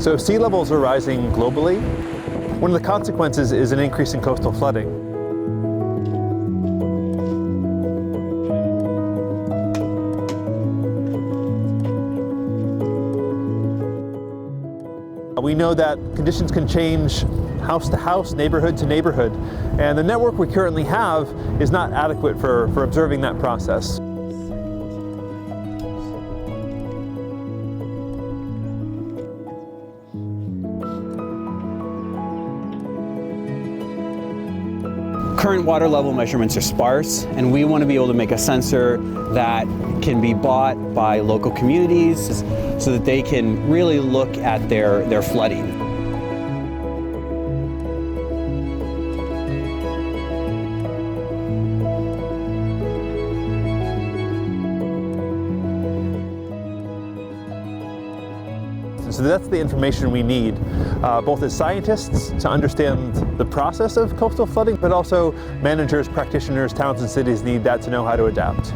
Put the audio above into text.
So if sea levels are rising globally, one of the consequences is an increase in coastal flooding. We know that conditions can change house to house, neighborhood to neighborhood, and the network we currently have is not adequate for observing that process. Current water level measurements are sparse, and we want to be able to make a sensor that can be bought by local communities so that they can really look at their flooding. So that's the information we need, both as scientists to understand the process of coastal flooding, but also managers, practitioners, towns and cities need that to know how to adapt.